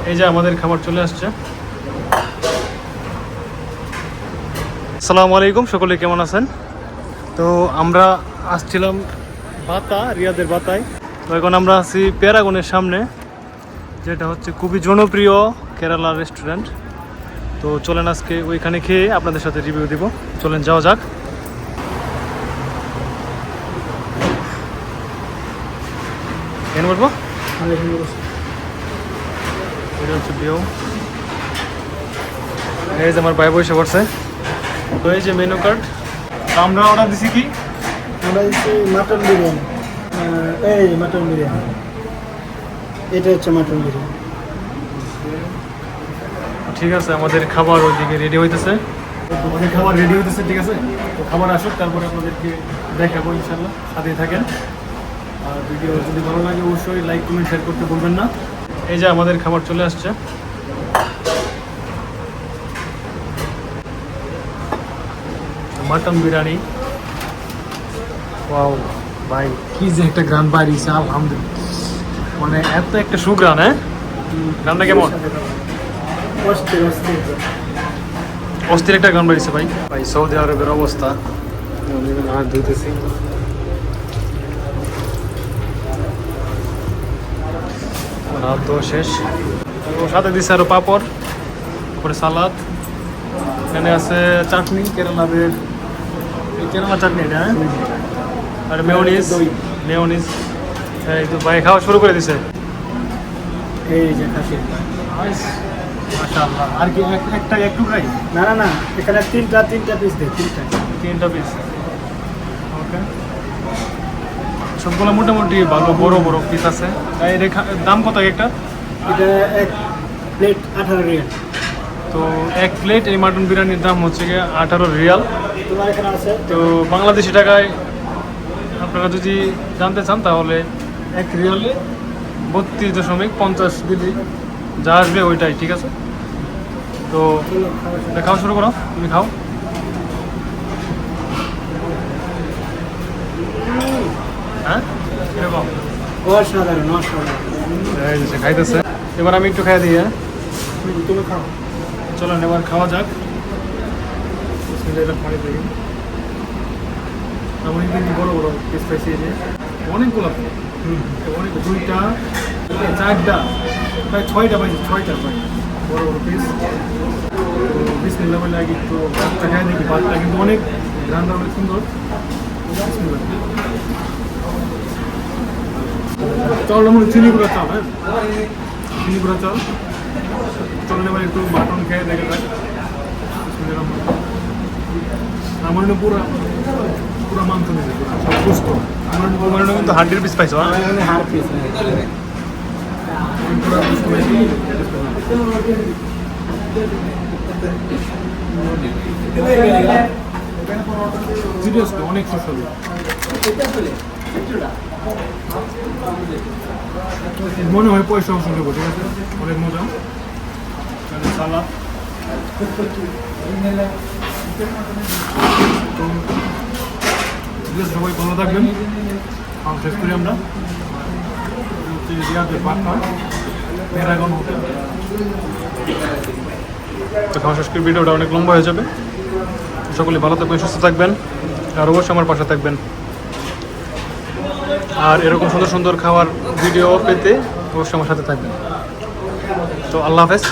এই যে আমাদের খাবার চলে আসছে। আসসালামু আলাইকুম, সকলে কেমন আছেন? তো আমরা আসছিলাম রিয়াদের বাতায়। তো এখন আমরা আছি প্যারাগনের সামনে, যেটা হচ্ছে খুবই জনপ্রিয় কেরালা রেস্টুরেন্ট। তো চলেন আজকে ওইখানে খেয়ে আপনাদের সাথে রিভিউ দিব। চলেন যাওয়া যাক। কেন বলবো এটা হচ্ছে বিও। এই যে আমার ভাই বসে পড়ছে। তো এই যে মেনু কার্ড। আমরা অর্ডার দিছি কি? আমরা দিচ্ছি মাটন বিরিয়ানি। এই মাটন বিরিয়ানি, এটা হচ্ছে মাটন বিরিয়ানি। ঠিক আছে, আমাদের খাবার ওইদিকে রেডি হইতেছে। আমাদের খাবার রেডি হইতেছে, ঠিক আছে। তো খাবার আসুক, তারপরে আপনাদেরকে দেখাবো ইনশাল্লাহ। সাথেই থাকেন। আর ভিডিও যদি ভালো লাগে অবশ্যই লাইক কমেন্ট শেয়ার করতে ভুলবেন না। এই যে আমাদের খাবার চলে আসছে। মাটন বিরিয়ানি। ওয়াও ভাই, কি যে একটা গ্রান বাড়িছে, আলহামদুলিল্লাহ। মানে এত একটা সুগ্রান। হ্যাঁ, গ্রানটা কেমন? অস্থির অস্থির। অস্থির একটা গ্রান বাড়িছে ভাই। ভাই সৌদি আরবের অবস্থা, হাত ধুইতেছি। রাত তো শেষ। তো সাথে দিচ্ছে আরো পাপড়, তারপরে সালাদ, এখানে আছে চাটনি, কেরালাদের কেরালা চাটনি এটা। আর মেয়োনিজ। মেয়োনিজ এই তো ভাই খাওয়া শুরু করে দিছে। এই যে খাসির। মাশাআল্লাহ। আর কি একটা একটু খাই? না না না, এখানে তিনটা পিস দেয়, তিনটা পিস। ওকে, সবগুলো মোটামুটি ভালো বড় বড় পিস আছে। এর দাম কত একটা? এটা এক প্লেট 18 রিয়াল। তো এক প্লেট এই মাটন বিরিয়ানির দাম হচ্ছে গিয়ে 18 রিয়াল। তোমার এখানে আছে তো বাংলাদেশি টাকায় আপনারা যদি জানতে চান তাহলে এক রিয়ালে 32.50 দিলি যা আসবে ওইটাই, ঠিক আছে। তো খাওয়া শুরু করো, তুমি খাও। হ্যাঁ, এরকম অসাধারণ অসাধারণ। এই যে খাইতেছে। এবার আমি একটু খাই দিই। হ্যাঁ, তুমি খাও। চলেন এবার খাওয়া যাক। পানি থেকে আমি কিন্তু বড় বড় পিস পাইছি। এই যে অনেকগুলো, অনেক, 2টা 4টা প্রায় 6টা পাইছি। 6টা প্রায় বড় বড় পিস। তো বিসমিল্লাহ বলে আগে একটু ভাতটা খাই দেখি। ভাতটা কিন্তু অনেক রান্না, অনেক সুন্দর। চালটা মনে চিনি গুঁড়া চাল। হ্যাঁ, চিনি গুঁড়া চাল। চলেন এবার একটু মাটন খেয়ে দেখা যাক। আমার পুরো পুরো মাংস নেবে, সুস্থ। আমার কিন্তু হাড্ডির পিস পাইছো। এখানে হার পিস। সিরিয়াসলি অনেক সুস্বাদু। মনে হয় পয়সা অংশ দেবো, ঠিক আছে। অনেক মজা। সালাদ। তো সবাই ভালো থাকবেন। খাওয়া শেষ করি আমরা। Paragon hotel. তো খাওয়া শেষ করে ভিডিওটা অনেক লম্বা হয়ে যাবে। সকলে ভালো থাকবেন, সুস্থ থাকবেন, আর অবশ্যই আমার পাশে থাকবেন। আর এরকম সুন্দর সুন্দর খাওয়ার ভিডিও পেতে অবশ্যই আমার সাথে থাকবেন। তো আল্লাহ হাফেজ।